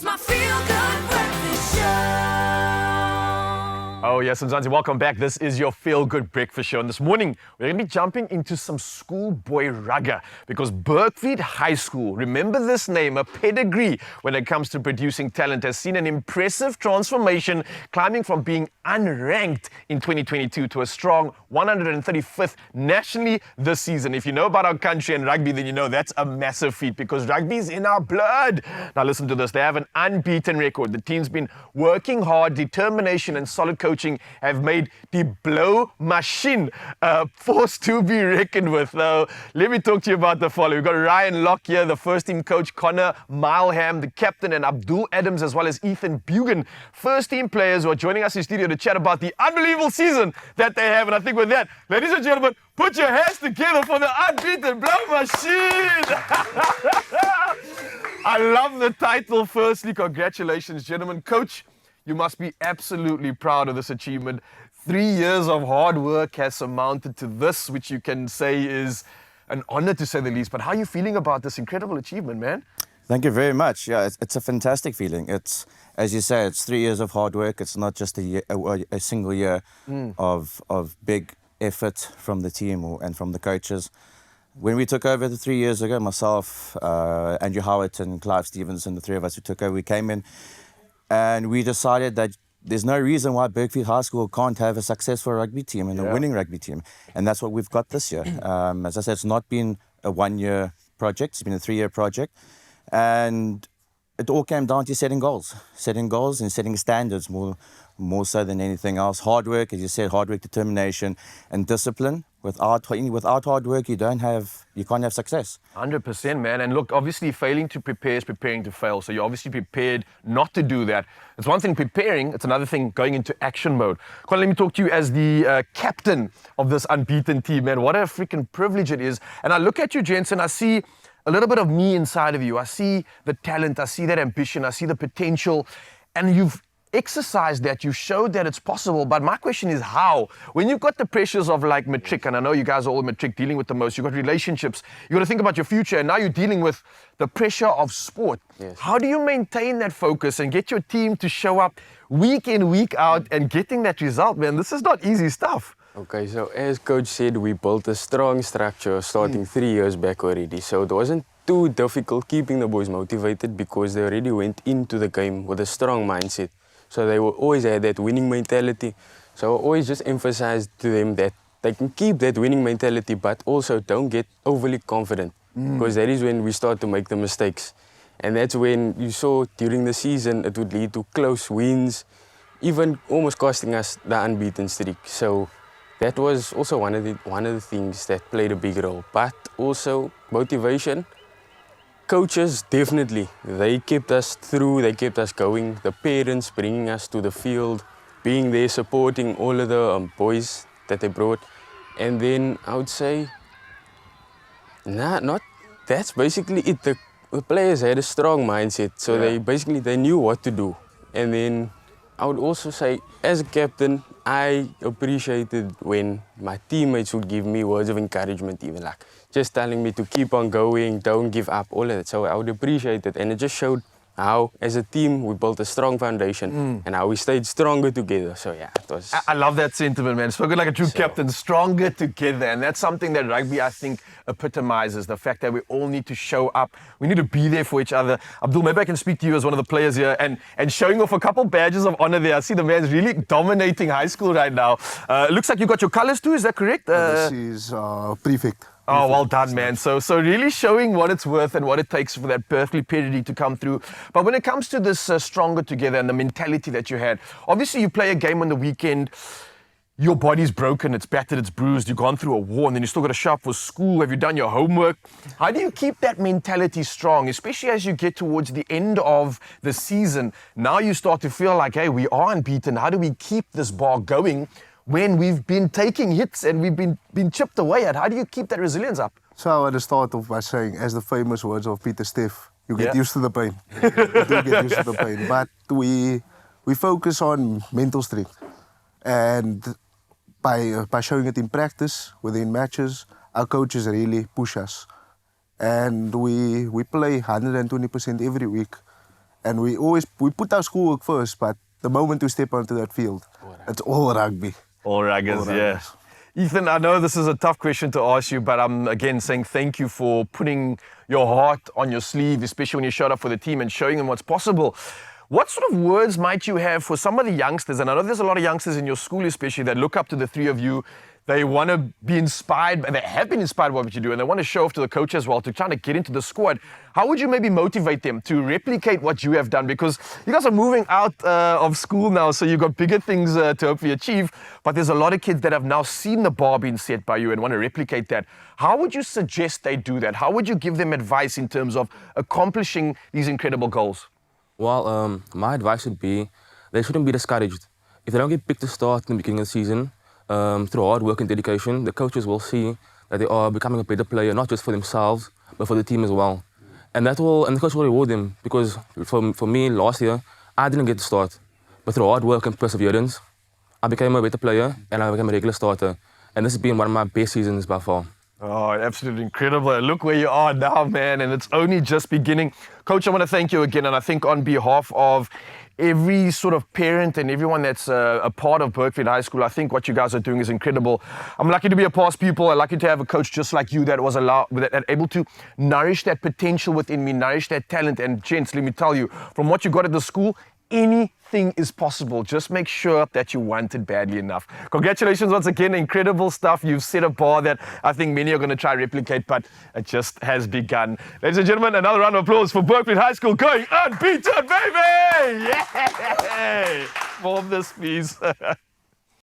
It's my feel-good breakfast show. Oh yes, Mzansi, welcome back. This is your feel-good breakfast show. And this morning, we're going to be jumping into some schoolboy rugger because Bergvliet High School, remember this name, a pedigree when it comes to producing talent, has seen an impressive transformation, climbing from being unranked in 2022 to a strong 135th nationally this season. If you know about our country and rugby, then you know that's a massive feat because rugby is in our blood. Now listen to this. They have an unbeaten record. The team's been working hard, determination and solid coaching have made the blow machine a force to be reckoned with. Now, let me talk to you about the following. We've got Ryan Locke here, the first team coach, Connor Mileham, the captain, and Abdul Adams, as well as Ethan Bugan, first team players who are joining us in studio to chat about the unbelievable season that they have. And I think with that, ladies and gentlemen, put your hands together for the unbeaten blow machine. I love the title. Firstly, congratulations, gentlemen. Coach, you must be absolutely proud of this achievement. 3 years of hard work has amounted to this, which you can say is an honor to say the least. But how are you feeling about this incredible achievement, man? Thank you very much. Yeah, it's a fantastic feeling. It's, as you say, it's 3 years of hard work. It's not just a single year of big effort from the team and from the coaches. When we took over 3 years ago, myself, Andrew Howard and Clive Stevenson, the three of us who took over, we came in and we decided that there's no reason why Bergvliet High School can't have a successful rugby team and a winning rugby team. And that's what we've got this year. As I said, it's not been a 1 year project, it's been a 3 year project. And it all came down to setting goals and setting standards more so than anything else. Hard work, as you said, hard work, determination and discipline. Without hard work, you can't have success. 100%, man. And look, obviously failing to prepare is preparing to fail. So you're obviously prepared not to do that. It's one thing preparing, it's another thing going into action mode. Colin, let me talk to you as the captain of this unbeaten team, man. What a freaking privilege it is. And I look at you, gents, and I see a little bit of me inside of you. I see the talent, I see that ambition, I see the potential. And you've exercised that, you showed that it's possible. But my question is how? When you've got the pressures of like matric, and I know you guys are all matric dealing with the most, you've got relationships, you've got to think about your future, and now you're dealing with the pressure of sport. Yes. How do you maintain that focus and get your team to show up week in, week out and getting that result, man? This is not easy stuff. Okay, so as Coach said, we built a strong structure starting 3 years back already. So it wasn't too difficult keeping the boys motivated because they already went into the game with a strong mindset. So they always had that winning mentality. So I always just emphasized to them that they can keep that winning mentality, but also don't get overly confident because that is when we start to make the mistakes. And that's when you saw during the season it would lead to close wins, even almost costing us the unbeaten streak. So that was also one of the things that played a big role. But also motivation. Coaches, definitely, they kept us through, they kept us going. The parents bringing us to the field, being there, supporting all of the boys that they brought. And then I would say, that's basically it. The players had a strong mindset, so they knew what to do. And then I would also say, as a captain, I appreciated when my teammates would give me words of encouragement, even like just telling me to keep on going, don't give up, all of that. So I would appreciate it. And it just showed how, as a team, we built a strong foundation and how we stayed stronger together. So yeah, it was... I love that sentiment, man. Spoken like a true captain, stronger together. And that's something that rugby, I think, epitomizes, the fact that we all need to show up. We need to be there for each other. Abdul, maybe I can speak to you as one of the players here and showing off a couple badges of honor there. I see the man's really dominating high school right now. It looks like you got your colors too, is that correct? This is prefect. Oh, well done, man. So really showing what it's worth and what it takes for that Bergvliet pedigree to come through. But when it comes to this stronger together and the mentality that you had, obviously you play a game on the weekend, your body's broken, it's battered, it's bruised, you've gone through a war, and then you still got to show up for school. Have you done your homework? How do you keep that mentality strong, especially as you get towards the end of the season? Now you start to feel like, hey, we are unbeaten. How do we keep this bar going when we've been taking hits and we've been chipped away at? How do you keep that resilience up? So I want to start off by saying, as the famous words of Peter Steff, you get used to the pain. You do get used to the pain. But we focus on mental strength. And by showing it in practice, within matches, our coaches really push us. And we play 120% every week. And we put our schoolwork first, but the moment we step onto that field, it's all rugby. All ruggers, yeah. ruggers. Ethan, I know this is a tough question to ask you, but I'm again saying thank you for putting your heart on your sleeve, especially when you showed up for the team and showing them what's possible. What sort of words might you have for some of the youngsters? And I know there's a lot of youngsters in your school especially that look up to the three of you. They want to be inspired, they have been inspired by what you do, and they want to show off to the coach as well, to try to get into the squad. How would you maybe motivate them to replicate what you have done? Because you guys are moving out of school now, so you've got bigger things to hopefully achieve, but there's a lot of kids that have now seen the bar being set by you and want to replicate that. How would you suggest they do that? How would you give them advice in terms of accomplishing these incredible goals? Well, my advice would be they shouldn't be discouraged. If they don't get picked to start in the beginning of the season, through hard work and dedication, the coaches will see that they are becoming a better player, not just for themselves, but for the team as well. And the coach will reward them, because for me last year, I didn't get to start. But through hard work and perseverance, I became a better player and I became a regular starter. And this has been one of my best seasons by far. Oh, absolutely incredible. Look where you are now, man, and it's only just beginning. Coach, I want to thank you again, and I think on behalf of every sort of parent and everyone that's a part of Bergvliet High School, I think what you guys are doing is incredible. I'm lucky to be a past pupil. I'm lucky to have a coach just like you that was able to nourish that potential within me, nourish that talent. And gents, let me tell you, from what you got at the school, anything is possible. Just make sure that you want it badly enough. Congratulations once again, incredible stuff. You've set a bar that I think many are going to try and replicate, but it just has begun. Ladies and gentlemen, another round of applause for Bergvliet High School going unbeaten, baby! Yay! More of this, please.